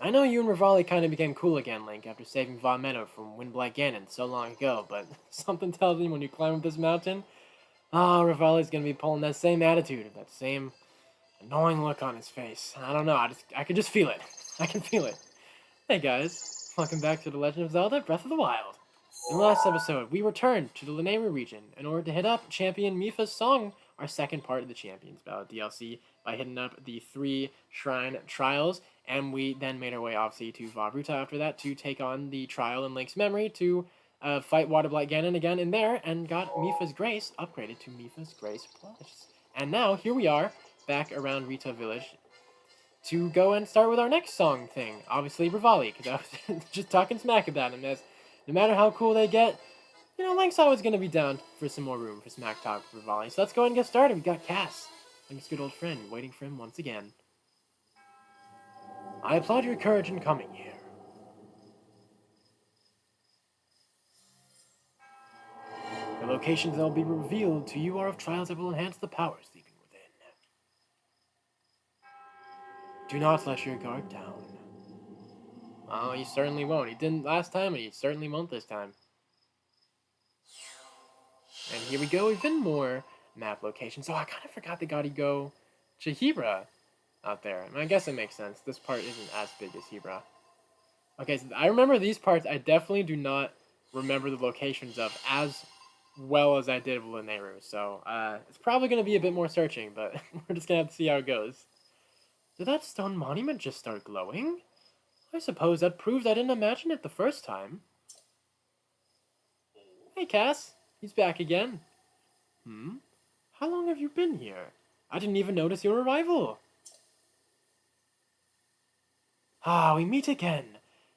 I know you and Revali kind of became cool again, Link, after saving Von Meadow from Windblight Ganon so long ago, but something tells me when you climb up this mountain, Revali's gonna be pulling that same attitude, that same annoying look on his face. I don't know, I could just feel it. I can feel it. Hey guys, welcome back to The Legend of Zelda Breath of the Wild. In the last episode, we returned to the Lanayru region in order to hit up Champion Mipha's song, our second part of the Champions Ballad DLC, by hitting up the 3 Shrine Trials, and we then made our way, obviously, to Vabruta after that to take on the Trial in Link's Memory to fight Waterblight Ganon again in there, and got Mipha's Grace upgraded to Mipha's Grace Plus. And now, here we are, back around Rito Village, to go and start with our next song thing. Obviously, Revali, because I was just talking smack about him, as no matter how cool they get, you know, Link's always going to be down for some more room for smack talk with Revali. So let's go ahead and get started. We got Cass, Link's good old friend, waiting for him once again. I applaud your courage in coming here. The locations that will be revealed to you are of trials that will enhance the powers sleeping within. Do not let your guard down. Oh, he certainly won't. He didn't last time, and he certainly won't this time. And here we go, even more map locations. Oh, I kind of forgot they got to go Chihira out there. I mean, I guess it makes sense. This part isn't as big as Hebra. Okay, so I remember these parts. I definitely do not remember the locations of as well as I did with Lanayru. So it's probably going to be a bit more searching, but we're just going to have to see how it goes. Did that stone monument just start glowing? I suppose that proves I didn't imagine it the first time. Hey, Cass. He's back again. How long have you been here? I didn't even notice your arrival. Ah, we meet again.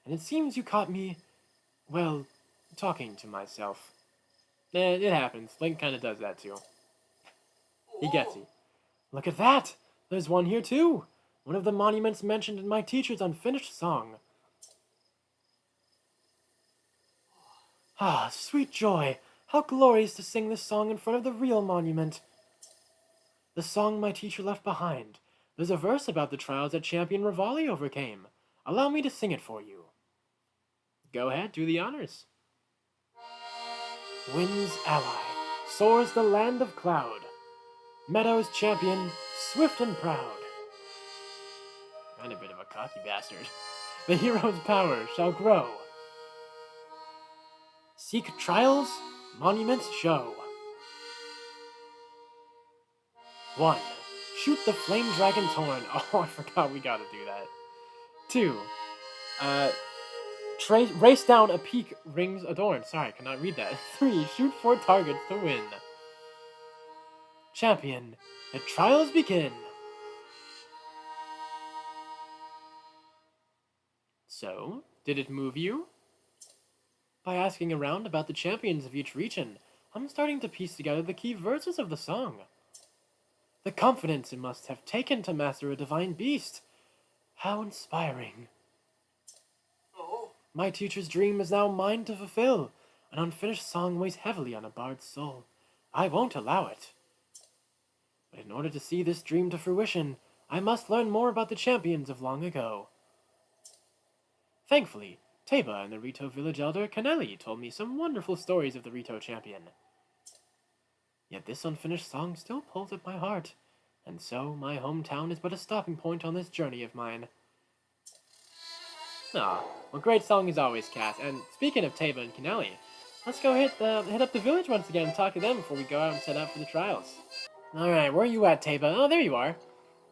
And it seems you caught me, well, talking to myself. It happens. Link kind of does that too. He gets it. Look at that! There's one here too! One of the monuments mentioned in my teacher's unfinished song. Ah, sweet joy! How glorious to sing this song in front of the real monument! The song my teacher left behind. There's a verse about the trials that Champion Revali overcame. Allow me to sing it for you. Go ahead, do the honors. Wind's ally, soars the land of cloud. Meadow's champion, swift and proud. And a bit of a cocky bastard. The hero's power shall grow. Seek trials, monuments show. 1. Shoot the flame dragon's horn. Oh, I forgot we gotta do that. 2. Race down a peak rings adorned. Sorry, I cannot read that. 3. Shoot 4 targets to win. Champion, the trials begin. So, did it move you? By asking around about the champions of each region, I'm starting to piece together the key verses of the song. The confidence it must have taken to master a divine beast. How inspiring. My teacher's dream is now mine to fulfill. An unfinished song weighs heavily on a bard's soul. I won't allow it. But in order to see this dream to fruition, I must learn more about the champions of long ago. Thankfully, Teba and the Rito village elder Canelli told me some wonderful stories of the Rito champion. Yet this unfinished song still pulls at my heart, and so my hometown is but a stopping point on this journey of mine. Ah, well, great song as always, Cass. And speaking of Teba and Canelli, let's go hit up the village once again and talk to them before we go out and set up for the trials. Alright, where are you at, Teba? Oh, there you are.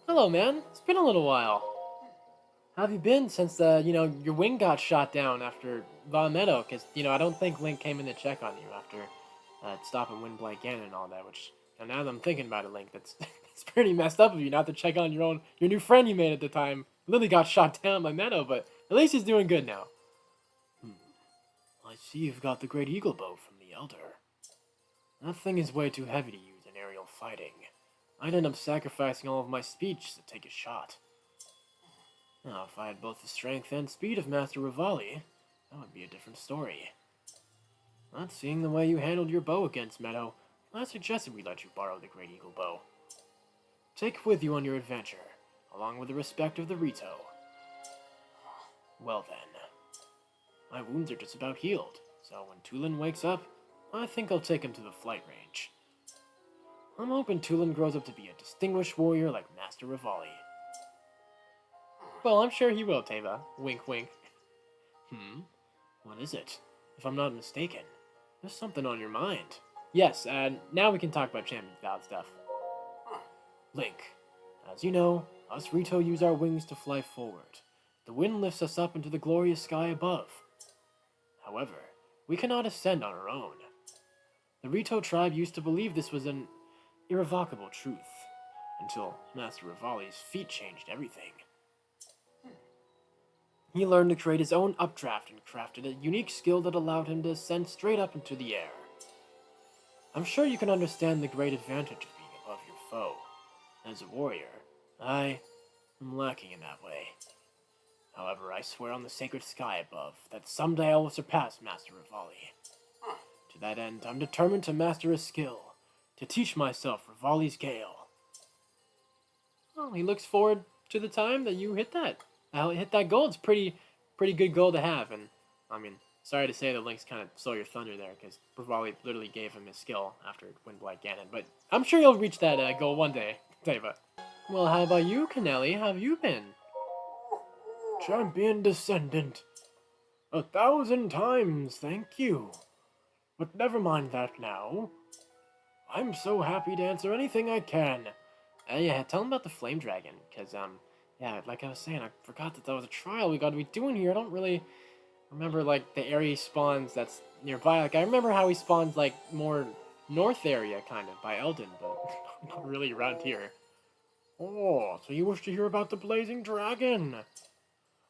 Hello, man. It's been a little while. How have you been since, your wing got shot down after Von Meadow? Because, I don't think Link came in to check on you after stopping Windblight Ganon and all that, which, now that I'm thinking about it, Link, that's it's pretty messed up of you not to check on your new friend you made at the time. Lily got shot down by Meadow, but at least he's doing good now. I see you've got the Great Eagle Bow from the Elder. That thing is way too heavy to use in aerial fighting. I'd end up sacrificing all of my speech to take a shot. Now, if I had both the strength and speed of Master Revali, that would be a different story. Not seeing the way you handled your bow against Meadow, I suggested we let you borrow the Great Eagle Bow. Take it with you on your adventure, along with the respect of the Rito. Well then, my wounds are just about healed, so when Tulin wakes up, I think I'll take him to the flight range. I'm hoping Tulin grows up to be a distinguished warrior like Master Revali. Well, I'm sure he will, Teva. Wink, wink. What is it? If I'm not mistaken, there's something on your mind. Yes, now we can talk about Champions Ballad stuff. Link, as you know, us Rito use our wings to fly forward. The wind lifts us up into the glorious sky above. However, we cannot ascend on our own. The Rito tribe used to believe this was an irrevocable truth, until Master Revali's feat changed everything. He learned to create his own updraft and crafted a unique skill that allowed him to ascend straight up into the air. I'm sure you can understand the great advantage of being above your foe. As a warrior, I am lacking in that way. However, I swear on the sacred sky above that someday I will surpass Master Revali. To that end, I'm determined to master a skill, to teach myself Revali's Gale. Well, he looks forward to the time that you hit that. Hit that goal. It's pretty good goal to have, and I mean, sorry to say that Link's kind of stole your thunder there, because Revali literally gave him his skill after Windblight Ganon, but I'm sure you'll reach that goal one day, Teva. Well, how about you, Kennelly? How have you been? Champion Descendant. 1,000 times, thank you. But never mind that now. I'm so happy to answer anything I can. Yeah, tell him about the Flame Dragon, because, yeah, like I was saying, I forgot that was a trial we got to be doing here. I don't really remember, like, the area he spawns that's nearby. Like, I remember how he spawns, like, more north area, kind of, by Eldin, but not really around here. Oh, so you wish to hear about the Blazing Dragon?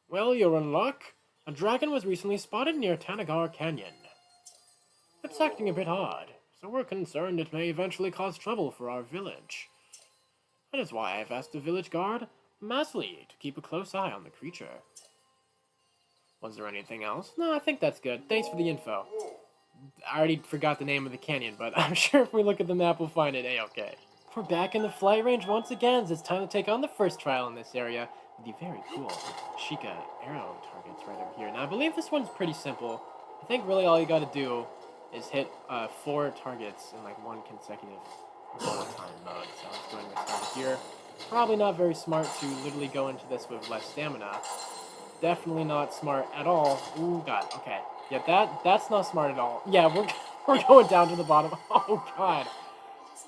Well, you're in luck. A dragon was recently spotted near Tanagar Canyon. It's acting a bit odd, so we're concerned it may eventually cause trouble for our village. That is why I've asked the village guard, Masli, to keep a close eye on the creature. Was there anything else? No, I think that's good. Thanks for the info. I already forgot the name of the canyon, but I'm sure if we look at the map, we'll find it A-okay. We're back in the flight range once again, as it's time to take on the first trial in this area, with the very cool Sheikah arrow targets right over here. Now, I believe this one's pretty simple. I think really all you gotta do is hit 4 targets in like one consecutive bullet time mode. So let's go ahead and start here. Probably not very smart to literally go into this with less stamina. Definitely not smart at all. Ooh, God. Okay. Yeah, that's not smart at all. Yeah, we're going down to the bottom. Oh, God.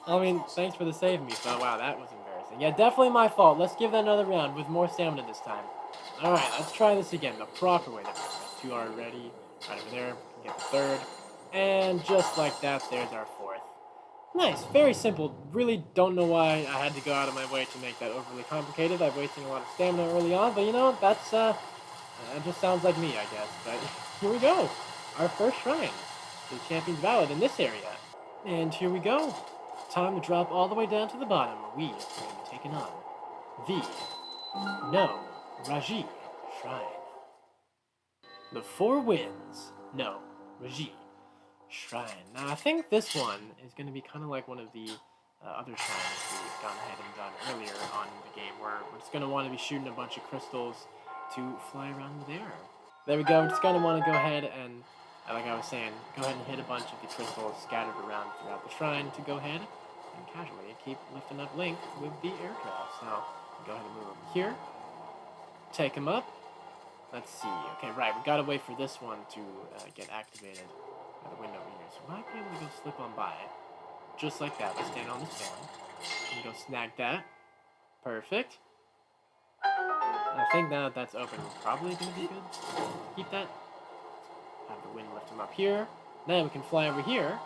I mean, thanks for the save me, but wow, that was embarrassing. Yeah, definitely my fault. Let's give that another round with more stamina this time. Alright, let's try this again, the proper way. There we go. 2 already. Right over there. Get the 3rd. And just like that, there's our 4th. Nice. Very simple. Really don't know why I had to go out of my way to make that overly complicated. I'm wasting a lot of stamina early on, but you know, that's, it just sounds like me, I guess. But here we go. Our first shrine. The Champions Ballad in this area. And here we go. Time to drop all the way down to the bottom. We are going to be taking on the No Raji Shrine. The 4 Winds No Raji Shrine. Now, I think this one is going to be kind of like one of the other shrines we've gone ahead and done earlier on in the game, where we're just going to want to be shooting a bunch of crystals to fly around there. There we go. We're just going to want to go ahead and, like I was saying, go ahead and hit a bunch of the crystals scattered around throughout the shrine to go ahead and casually keep lifting up Link with the aircrafts. Now, go ahead and move over here. Take him up. Let's see. Okay, right. We gotta wait for this one to get activated by the window over here. So we might be able to go slip on by it. Just like that. Let's stand on this fan. And go snag that. Perfect. I think now that that's open, we're probably gonna be good. Keep that. Have the wind lift him up here. Then we can fly over here.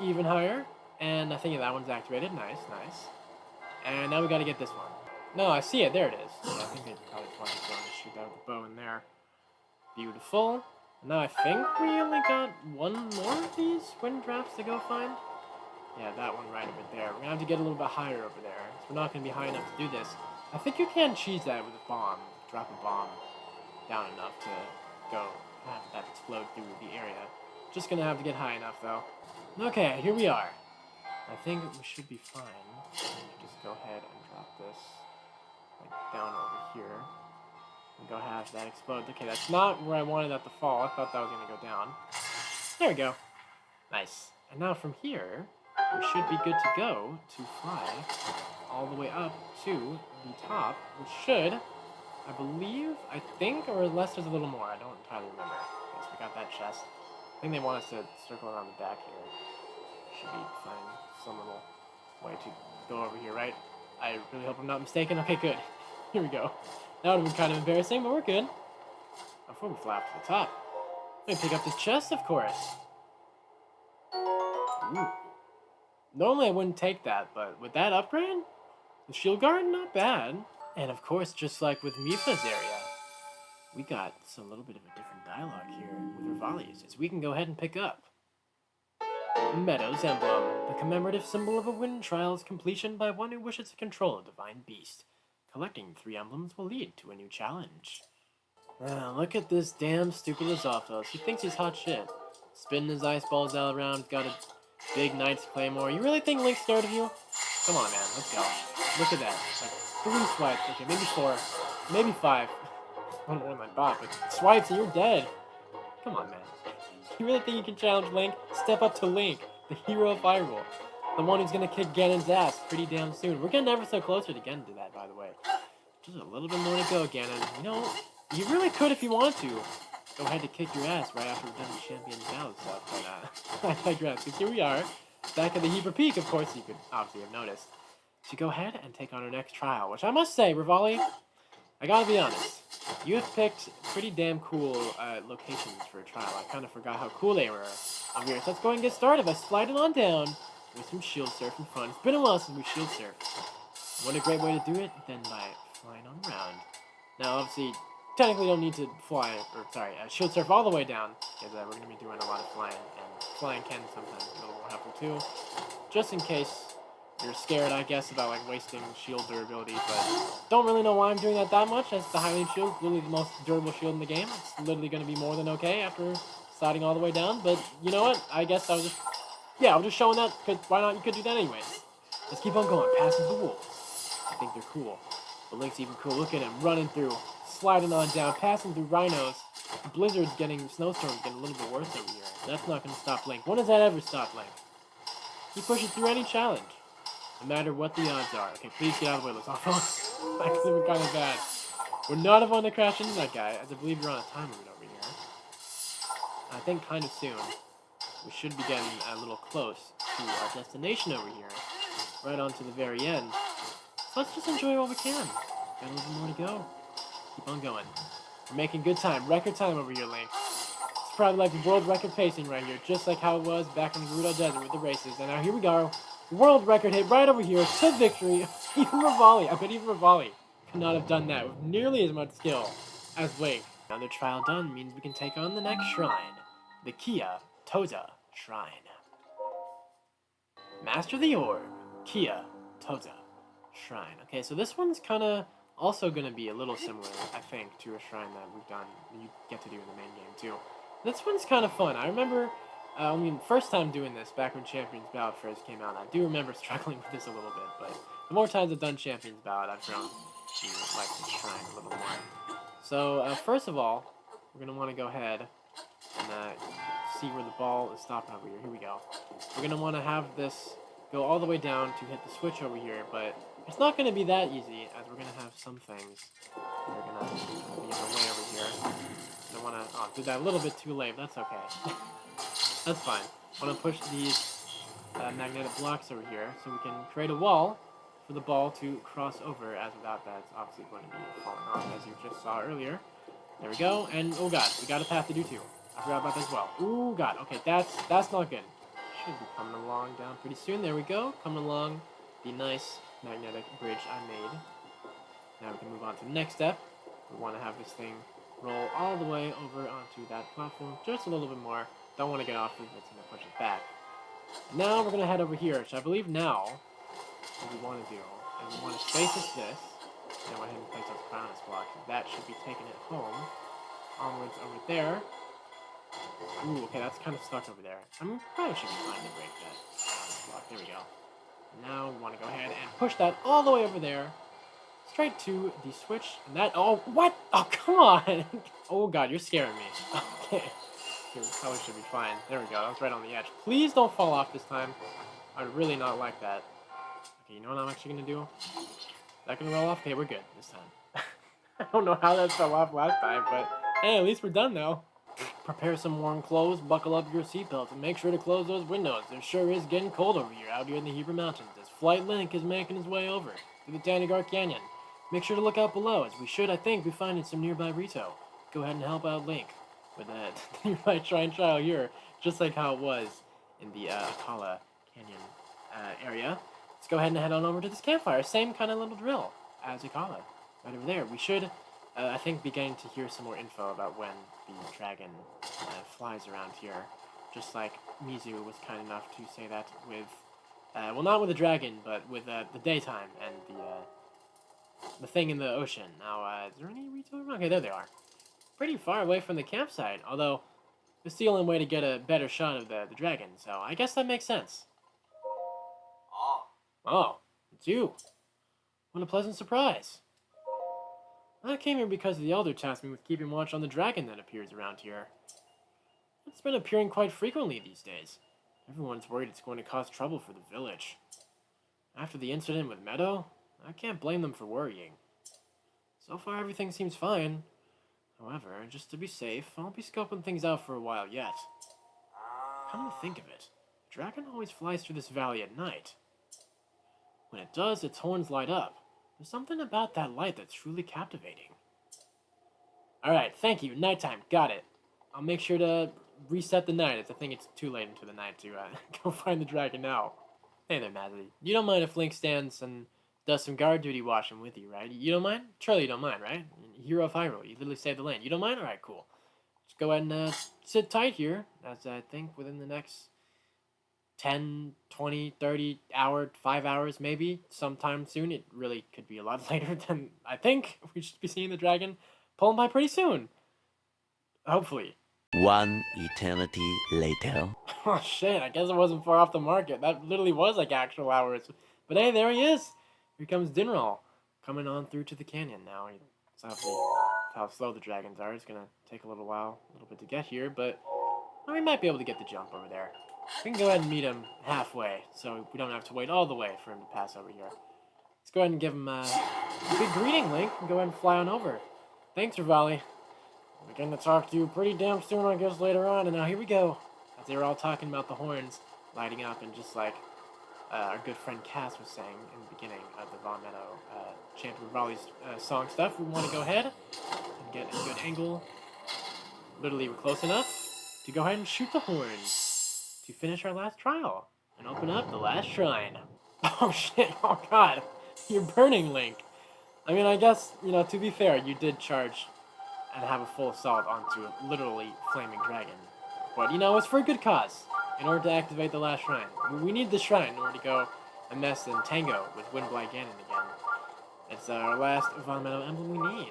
Even higher. And I think that one's activated. Nice, nice. And now we gotta get this one. No, I see it. There it is. Yeah, I think they probably wanted to shoot out the bow in there. Beautiful. And now I think we only got 1 more of these wind drafts to go find. Yeah, that one right over there. We're gonna have to get a little bit higher over there. So we're not gonna be high enough to do this. I think you can cheese that with a bomb. Drop a bomb down enough to go have that explode through the area. Just gonna have to get high enough though. Okay, here we are. I think we should be fine. Just go ahead and drop this like down over here. And go have that explode. Okay, that's not where I wanted that to fall. I thought that was going to go down. There we go. Nice. And now from here, we should be good to go to fly all the way up to the top, which should, I think, or unless there's a little more. I don't entirely remember. Okay, so we got that chest. I think they want us to circle around the back here. Should be fine. Some little way to go over here, right? I really hope I'm not mistaken. Okay, good. Here we go. That would have been kind of embarrassing, but we're good. Before we fly up to the top, let me pick up this chest, of course. Ooh. Normally I wouldn't take that, but with that upgrade, the shield guard, not bad. And of course, just like with Mifa's area, we got a little bit of a different dialogue here with Revali's, as we can go ahead and pick up. Meadow's emblem, the commemorative symbol of a wind trial's completion by one who wishes to control a divine beast. Collecting 3 emblems will lead to a new challenge. Look at this damn stupid Lizalfos. He thinks he's hot shit. Spinning his ice balls all around, got a big Knight's Claymore. You really think Link's scared of you? Come on, man, let's go. Look at that. Like 3 swipes. Okay, maybe 4. Maybe 5. One more than I thought, but swipes and you're dead. Come on, man. You really think you can challenge Link? Step up to Link, the hero of Hyrule. The one who's gonna kick Ganon's ass pretty damn soon. We're getting ever so closer to Ganon to that, by the way. Just a little bit more to go, Ganon. You know, you really could if you wanted to. Go ahead to kick your ass right after we've done the Champions Ballad stuff, but I digress, because here we are, back at the Heber Peak, of course, you could obviously have noticed. So go ahead and take on our next trial, which I must say, Revali, I gotta be honest, you have picked pretty damn cool locations for a trial. I kind of forgot how cool they were over here. So let's go ahead and get started by sliding on down with some shield surf in fun. It's been a while since we shield surfed. What a great way to do it than by flying on around. Now, obviously, technically don't need to fly, shield surf all the way down, because we're going to be doing a lot of flying, and flying can sometimes be a little more helpful too. Just in case you're scared, I guess, about like wasting shield durability, but don't really know why I'm doing that much, as the Hylian shield is literally the most durable shield in the game. It's literally going to be more than okay after sliding all the way down, but you know what? I guess I was just showing that, because why not? You could do that anyways. Let's keep on going, passing the wolves. I think they're cool. But Link's even cool. Look at him running through, sliding on down, passing through rhinos. The blizzard's snowstorms getting a little bit worse over here. That's not going to stop Link. When does that ever stop Link? He pushes through any challenge, no matter what the odds are. Okay, please get out of the way, Lizalfos. Actually, we're kind of bad. We're not about to crash into that guy, as I believe you're on a time limit over here. I think kind of soon, we should be getting a little close to our destination over here, right on to the very end. So let's just enjoy what we can. Got a little more to go. Keep on going. We're making good time. Record time over here, Link. It's probably like world record pacing right here, just like how it was back in the Gerudo Desert with the races. And now here we go. World record hit right over here to victory. Even Revali, I bet even Revali could not have done that with nearly as much skill as Link. Another trial done means we can take on the next shrine, the Kia Toza Shrine. Master the Orb, Kia Toza Shrine. Okay, so this one's kind of also going to be a little similar, I think, to a shrine that we've done, that you get to do in the main game, too. This one's kind of fun. I remember, first time doing this, back when Champions Ballad first came out, I do remember struggling with this a little bit, but the more times I've done Champions Ballad, I've grown to like this shrine a little more. So, first of all, we're going to want to go ahead and see where the ball is stopping over here. Here we go. We're going to want to have this go all the way down to hit the switch over here, but it's not going to be that easy, as we're going to have some things that are going to be in the way over here. I don't want to do that a little bit too late, but that's okay. That's fine. I want to push these magnetic blocks over here so we can create a wall for the ball to cross over, as without that, it's obviously going to be falling off, as you just saw earlier. There we go, and oh god, we got a path to do too. I forgot about that as well. Oh god, okay, that's not good. Should be coming along down pretty soon. There we go, coming along the nice magnetic bridge I made. Now we can move on to the next step. We want to have this thing roll all the way over onto that platform, just a little bit more. Don't want to get off it, it's going to push it back. Now we're going to head over here, which I believe now what we want to do is we want to space this. And go ahead and place those Crownis blocks. That should be taking it home. Onwards over there. Ooh, okay, that's kind of stuck over there. Probably should be fine to break that Crownis block. There we go. Now we want to go ahead and push that all the way over there straight to the switch, and that, oh, what? Oh, come on! Oh god, you're scaring me. Okay, here, probably should be fine. There we go, that was right on the edge. Please don't fall off this time. I'd really not like that. Okay, you know what I'm actually gonna do? Is that gonna roll off? Okay, we're good this time. I don't know how that fell off last time, but hey, at least we're done now. Prepare some warm clothes, buckle up your seatbelts, and make sure to close those windows. It sure is getting cold over here, out here in the Hebrew Mountains, as Flight Link is making his way over to the Tanagar Canyon. Make sure to look out below, as we should, I think, be finding some nearby Rito. Go ahead and help out Link with that nearby shrine trial here, just like how it was in the Akala Canyon area. Let's go ahead and head on over to this campfire. Same kind of little drill as Akala. Right over there. We should, I think, be getting to hear some more info about when the dragon flies around here. Just like Mizu was kind enough to say that with, well, not with the dragon, but with the daytime and the thing in the ocean. Now, is there any Rito around? Okay, there they are. Pretty far away from the campsite, although it's the only way to get a better shot of the dragon, so I guess that makes sense. Oh, it's you. What a pleasant surprise. I came here because the Elder tasked me with keeping watch on the dragon that appears around here. It's been appearing quite frequently these days. Everyone's worried it's going to cause trouble for the village. After the incident with Meadow, I can't blame them for worrying. So far everything seems fine. However, just to be safe, I'll be scoping things out for a while yet. Come to think of it, the dragon always flies through this valley at night. When it does, its horns light up. There's something about that light that's truly captivating. Alright, thank you. Nighttime. Got it. I'll make sure to reset the night, as I think it's too late into the night to go find the dragon now. Hey there, Madly. You don't mind if Link stands and does some guard duty watching with you, right? You don't mind? Surely you don't mind, right? Hero of Hyrule. You literally saved the land. You don't mind? Alright, cool. Just go ahead and sit tight here, as I think within the next 10, 20, 30 hour, 5 hours maybe, sometime soon. It really could be a lot later than I think. We should be seeing the dragon pulling by pretty soon. Hopefully. One eternity later. Oh shit, I guess it wasn't far off the market. That literally was like actual hours. But hey, there he is. Here comes Dinral, coming on through to the canyon now. It's obviously how slow the dragons are. It's gonna take a little while, a little bit to get here, but well, we might be able to get the jump over there. We can go ahead and meet him halfway, so we don't have to wait all the way for him to pass over here. Let's go ahead and give him a big greeting, Link, and go ahead and fly on over. Thanks, Revali. We're going to talk to you pretty damn soon, I guess, later on. And now here we go. As they were all talking about the horns lighting up, and just like our good friend Cass was saying in the beginning of the Von Meadow Champion Revali's song stuff, we want to go ahead and get a good angle. Literally, we're close enough to go ahead and shoot the horns to finish our last trial and open up the last shrine. Oh shit, oh god, you're burning, Link. I mean, I guess, you know, to be fair, you did charge and have a full assault onto a literally flaming dragon. But, you know, it's for a good cause. In order to activate the last shrine. We need the shrine in order to go and mess in Tango with Windblight Ganon again. It's our last Von Meadow emblem we need.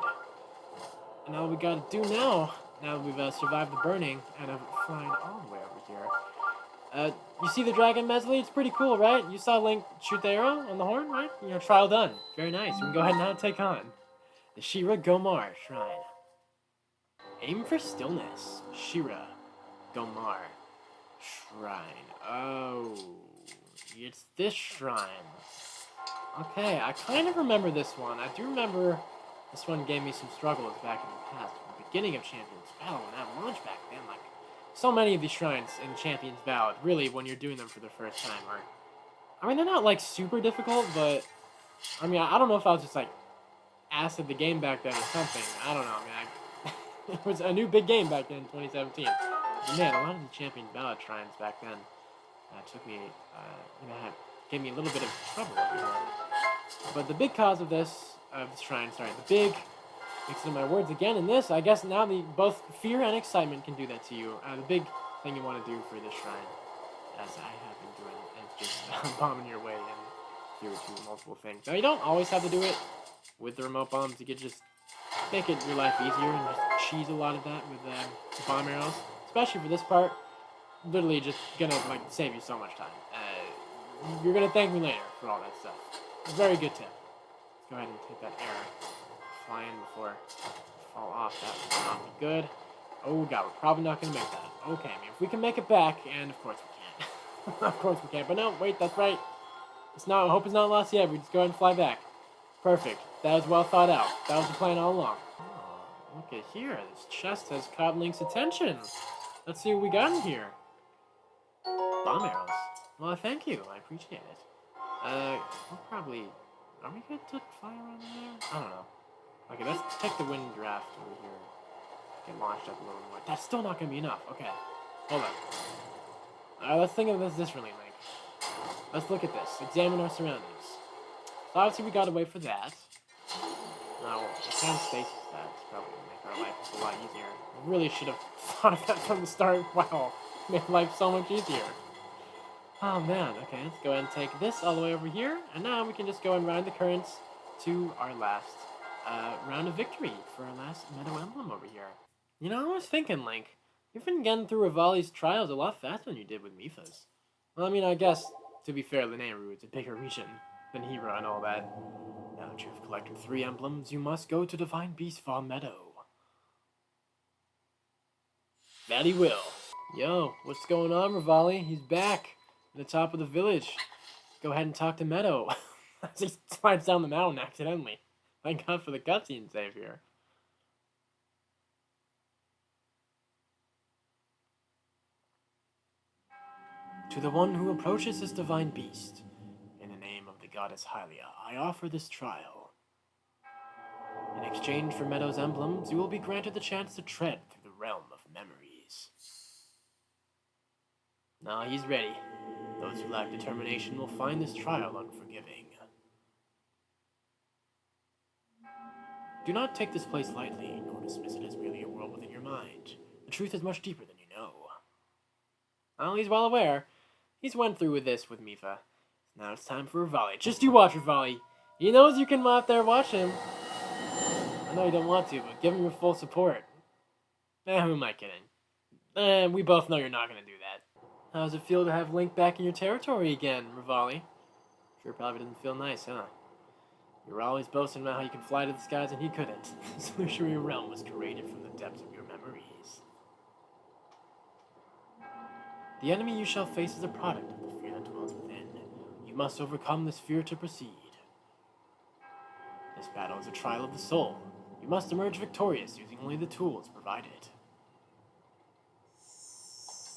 And all we gotta do now that we've survived the burning and have flying all the way over here, you see the dragon, Mesley? It's pretty cool, right? You saw Link shoot the arrow on the horn, right? You know, trial done. Very nice. We can go ahead and now take on the Shira Gomar Shrine. Aim for stillness. Shira Gomar Shrine. Oh, it's this shrine. Okay, I kind of remember this one. I do remember this one gave me some struggles back in the past. At the beginning of Champions Ballad, when that launched back then, like, so many of these shrines in Champions Ballad, really, when you're doing them for the first time, are, I mean, they're not, like, super difficult, but, I mean, I don't know if I was just, like, ass at the game back then or something. I don't know, man. It was a new big game back then in 2017. But, man, a lot of the Champions Ballad shrines back then took me, you know, gave me a little bit of trouble over here. But the big cause of this, shrine, sorry, the big, mixing my words again in this, I guess now both fear and excitement can do that to you. The big thing you want to do for this shrine, as I have been doing, is just bombing your way in through to multiple things. Now, you don't always have to do it with the remote bombs. You could just make it your life easier and just cheese a lot of that with the bomb arrows. Especially for this part, literally just gonna, like, save you so much time. You're gonna thank me later for all that stuff. Very good tip. go ahead and take that air. Fly in before I fall off. That would not be good. Oh god, we're probably not going to make that. Okay, I mean, if we can make it back, and of course we can't. Of course we can't, but no, wait, that's right. It's not, hope it's not lost yet. We just go ahead and fly back. Perfect. That was well thought out. That was the plan all along. Oh, look at here. This chest has caught Link's attention. Let's see what we got in here. Bomb arrows. Well, thank you. I appreciate it. We'll probably... Are we good to fly around there? I don't know. Okay, let's take the wind draft over here. Get launched up a little more. That's still not going to be enough. Okay. Hold on. Let's think of this differently, Link. Let's look at this. Examine our surroundings. So obviously we gotta wait for that. Now, the can stasis that's probably gonna make our life a lot easier. We really should have thought of that from the start. Wow. Made life so much easier. Oh man, okay, let's go ahead and take this all the way over here. And now we can just go and ride the currents to our last round of victory for our last Meadow Emblem over here. You know, I was thinking, Link, you've been getting through Revali's trials a lot faster than you did with Mipha's. Well, I mean, I guess, to be fair, Lanayru is a bigger region than Hero and all that. Now that you've collected 3 emblems, you must go to Divine Beast Farm Meadow. That he will. Yo, what's going on, Revali? He's back at the top of the village. Go ahead and talk to Meadow. As he slides down the mountain accidentally. Thank God for the cutscene save here. To the one who approaches this divine beast, in the name of the goddess Hylia, I offer this trial. In exchange for Meadow's emblems, you will be granted the chance to tread through the realm of memories. Now he's ready. Those who lack determination will find this trial unforgiving. Do not take this place lightly, nor dismiss it as merely a world within your mind. The truth is much deeper than you know. Well, he's well aware. He's went through with this with Mipha. Now it's time for Revali. Just you watch, Revali. He knows you can out there watch him. I know you don't want to, but give him your full support. Who am I kidding? We both know you're not going to do that. How does it feel to have Link back in your territory again, Revali? Sure probably doesn't feel nice, huh? You were always boasting about how you can fly to the skies and he couldn't. This illusory realm was created from the depths of your memories. The enemy you shall face is a product of the fear that dwells within. You must overcome this fear to proceed. This battle is a trial of the soul. You must emerge victorious using only the tools provided.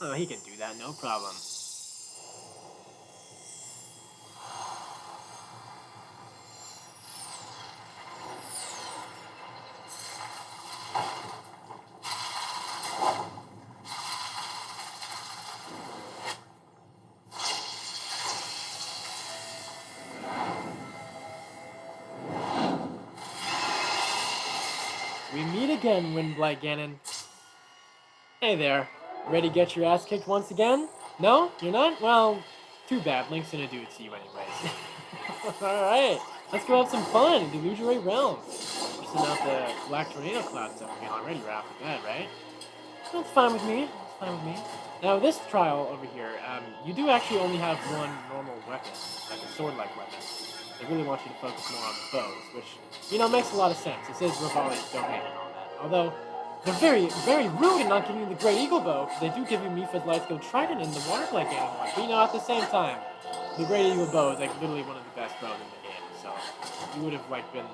Oh, he can do that, no problem. We meet again, Windblight Ganon. Hey there. Ready to get your ass kicked once again? No? You're not? Well, too bad. Link's gonna do it to you anyways. Alright. Let's go have some fun in Delusionary Realms. We're sending out the Black Tornado Cloud stuff again already right off the bat, right? That's fine with me. That's fine with me. Now, this trial over here, you do actually only have one normal weapon, like a sword-like weapon. They really want you to focus more on the bows, which, you know, makes a lot of sense. This is Revali's domain and all that. Although, they're very, very rude in not giving you the Great Eagle Bow, because they do give you Mipha's Lightskill Trident and the Waterblade Ganon one. But, you know, at the same time, the Great Eagle Bow is, like, literally one of the best bows in the game. So, you would have, like, been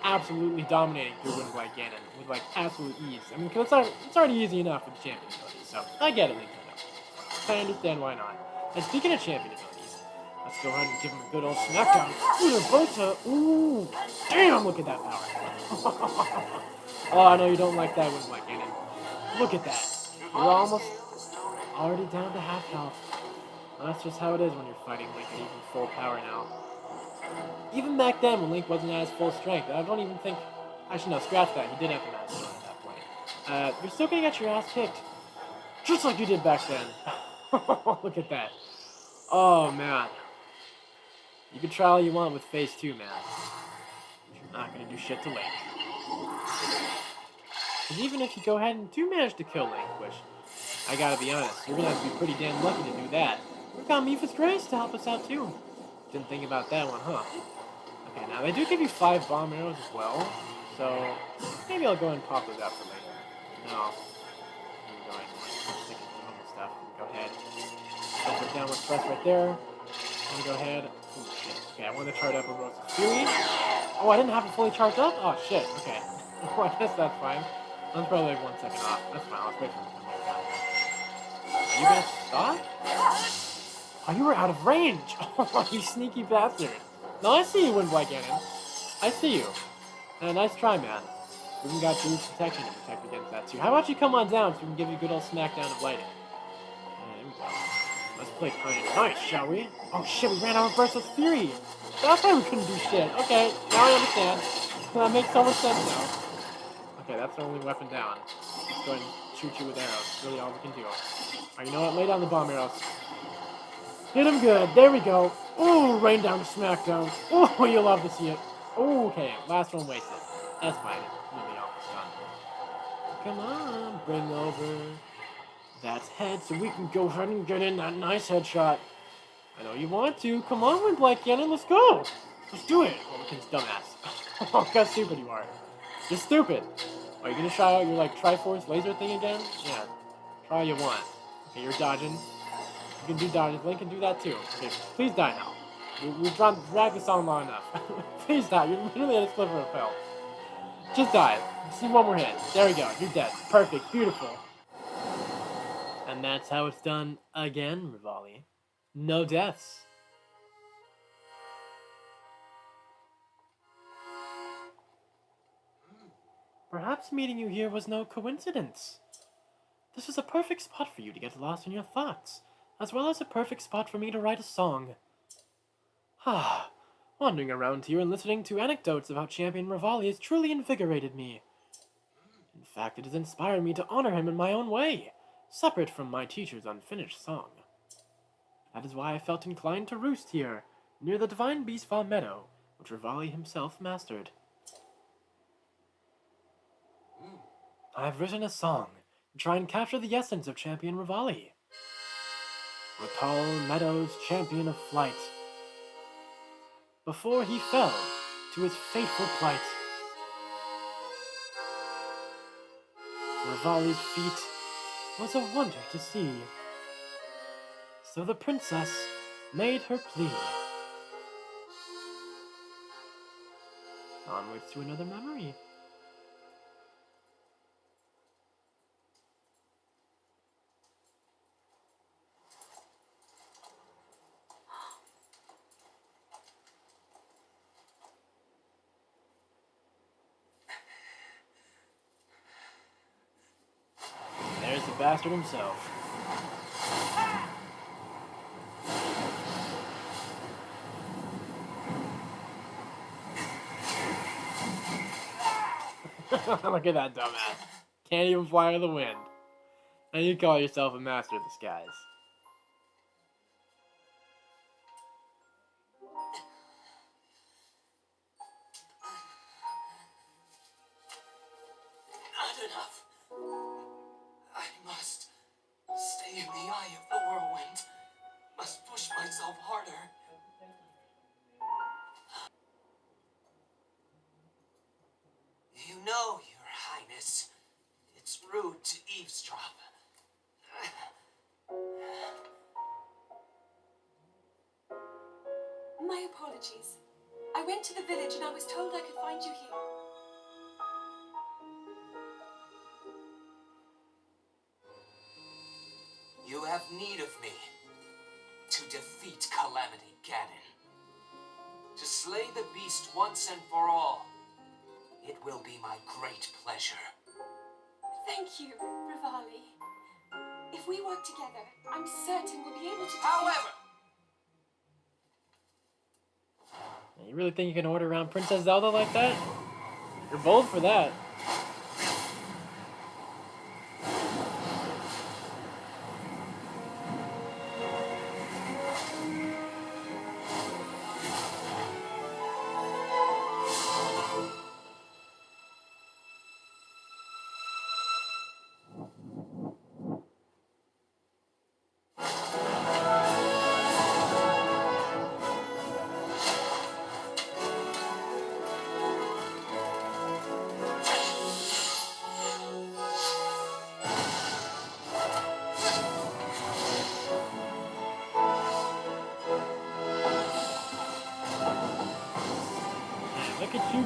absolutely dominating through Windblight Ganon with, like, absolute ease. I mean, because it's already easy enough with the champion abilities, so I get it, Nintendo. I understand why not. And speaking of champion abilities, let's go ahead and give him a good old smackdown. Ooh, Urbosa. Ooh, damn, look at that power. Oh, I know you don't like that one, like Ganon. Look at that. You're almost already down to half health. Well, that's just how it is when you're fighting Link at even full power now. Even back then, when Link wasn't at his full strength, I don't even think... Actually, no, scratch that. He did have the Master Sword at that point. You're still gonna get your ass kicked. Just like you did back then. Look at that. Oh, man. You can try all you want with Phase 2, man. You're not gonna do shit to Link. Because even if you go ahead and do manage to kill Link, which, I gotta be honest, you're gonna have to be pretty damn lucky to do that. We've got Mipha's Grace to help us out, too. Didn't think about that one, huh? Okay, now they do give you 5 bomb arrows as well, so maybe I'll go and pop those out for later. No, I'm going to stick it to normal stuff. Go ahead. Go for downward press right there. I'm gonna go ahead. Oh shit. Okay, I want to charge up Urbosa's Fury. Oh, I didn't have it fully charged up? Oh shit, okay. Well, I guess that's fine. That's probably like 1 second off. That's fine, let's wait for him to come back down here. Are you gonna stop? Oh, you were out of range! Oh, you sneaky bastard. No, I see you, Windblack Ganon. I see you. Nice try, man. We even got Gerudo's protection to protect against that too. How about you come on down so we can give you a good old smackdown of lighting? There we go. Let's play kind of nice, shall we? Oh shit, we ran out of Urbosa's Fury! That's why we couldn't do shit. Okay, now I understand. That makes so much sense now. Okay, that's our only weapon down. Let's go ahead and shoot you with arrows. That's really all we can do. Alright, you know what? Lay down the bomb arrows. Hit him good. There we go. Ooh, rain down to smackdown. Oh, you love to see it. Ooh, okay, last one wasted. That's fine. We'll be almost done. Come on, bring over that head so we can go ahead and get in that nice headshot. I know you want to. Come on, Windblack Ganon, let's go. Let's do it. Oh, kid's dumbass. Oh, how stupid you are. You're stupid. Are you gonna try out your like Triforce laser thing again? Yeah. Try all you want. Okay, you're dodging. You can do dodges. Link can do that too. Okay, please die now. We've dragged this on long enough. Please die. You're literally at a sliver of hell. Just die. Just need one more hit. There we go. You're dead. Perfect. Beautiful. And that's how it's done again, Revali. No deaths. Perhaps meeting you here was no coincidence. This is a perfect spot for you to get lost in your thoughts, as well as a perfect spot for me to write a song. Ah, wandering around here and listening to anecdotes about Champion Revali has truly invigorated me. In fact, it has inspired me to honor him in my own way, separate from my teacher's unfinished song. That is why I felt inclined to roost here, near the divine Beast Meadow, which Revali himself mastered. I have written a song to try and capture the essence of Champion Revali. Recall Meadow's champion of flight, before he fell to his fateful plight. Revali's feat was a wonder to see, so the princess made her plea. Onwards to another memory. There's the bastard himself. Look at that dumbass. Can't even fly in the wind. And you call yourself a master of the skies. Not enough. I must stay in the eye of the whirlwind. Must push myself harder. You know, Your Highness, it's rude to eavesdrop. My apologies. I went to the village and I was told I could find you here. You have need of me to defeat Calamity Ganon. To slay the beast once and for all. It will be my great pleasure. Thank you, Revali. If we work together, I'm certain we'll be able to defeat... However, You really think you can order around Princess Zelda like that? You're bold for that.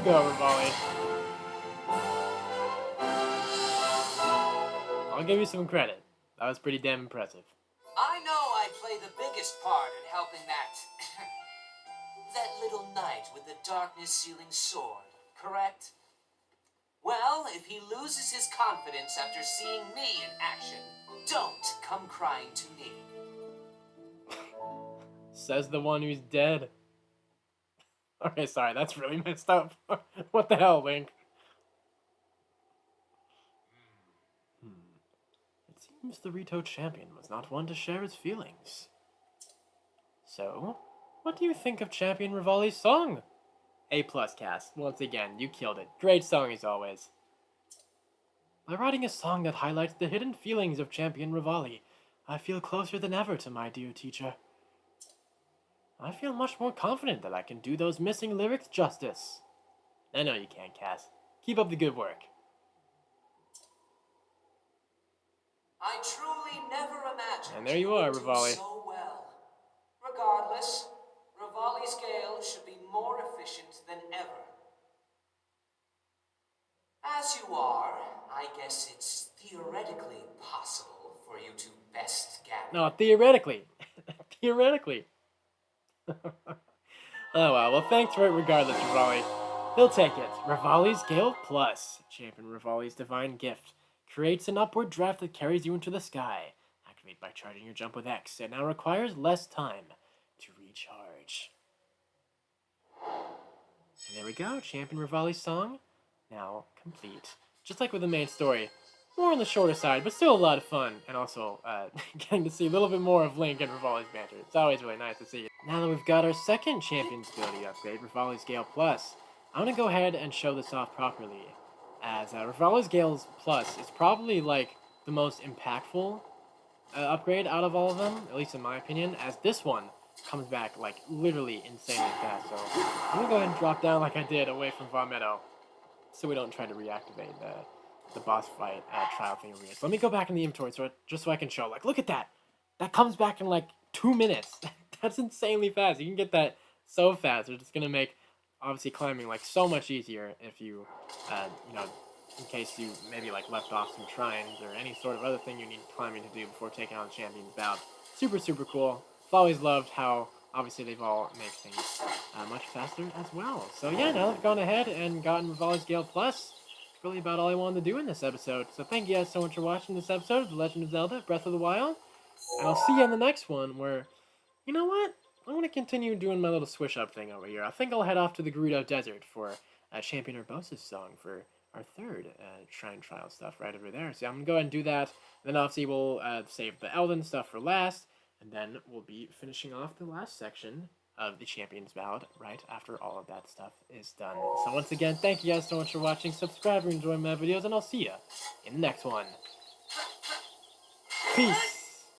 go, Revali. I'll give you some credit. That was pretty damn impressive. I know I play the biggest part in helping that... that little knight with the darkness-sealing sword, correct? Well, if he loses his confidence after seeing me in action, don't come crying to me. Says the one who's dead. Okay, sorry, that's really messed up. What the hell, Link? It seems the Rito Champion was not one to share his feelings. So, what do you think of Champion Revali's song? A+ cast. Once again, you killed it. Great song as always. By writing a song that highlights the hidden feelings of Champion Revali, I feel closer than ever to my dear teacher. I feel much more confident that I can do those missing lyrics justice. I know you can, Cass. Keep up the good work. I truly never imagined And there you are, would do Revali. so well. Regardless, Revali's Gale should be more efficient than ever. As you are, I guess it's theoretically possible for you to best Ganon. No, theoretically. Theoretically. Oh well thanks for it regardless, Revali. He'll take it. Revali's Gale Plus. Champion Revali's Divine Gift. Creates an upward draft that carries you into the sky. Activate by charging your jump with X. It now requires less time to recharge. And there we go. Champion Revali's song. Now complete. Just like with the main story. More on the shorter side, but still a lot of fun. And also, getting to see a little bit more of Link and Revali's banter. It's always really nice to see. Now that we've got our second Champion's ability upgrade, Revali's Gale Plus, I'm going to go ahead and show this off properly. As Revali's Gale Plus is probably, like, the most impactful upgrade out of all of them, at least in my opinion, as this one comes back, like, literally insanely fast. So, I'm going to go ahead and drop down like I did away from Vaughn Meadow, so we don't try to reactivate the boss fight trial thing over here. So let me go back in the inventory just so I can show, like, look at that! That comes back in, like, 2 minutes. That's insanely fast. You can get that so fast. It's just going to make, obviously, climbing, like, so much easier if you, you know, in case you maybe, like, left off some shrines or any sort of other thing you need climbing to do before taking on Champions Ballad. Super, super cool. I've always loved how, obviously, they've all made things much faster as well. So, yeah, now I've gone ahead and gotten Revali's Gale Plus. Really about all I wanted to do in this episode. So thank you guys so much for watching this episode of The Legend of Zelda Breath of the Wild. And I'll see you in the next one where, you know what? I'm going to continue doing my little swish up thing over here. I think I'll head off to the Gerudo Desert for Champion Urbosa's song for our third shrine trial stuff right over there. So I'm going to go ahead and do that. And then obviously we'll save the Elden stuff for last. And then we'll be finishing off the last section of the Champions Ballad right after all of that stuff is done. So once again, thank you guys so much for watching. Subscribe and enjoy my videos, and I'll see you in the next one. Peace.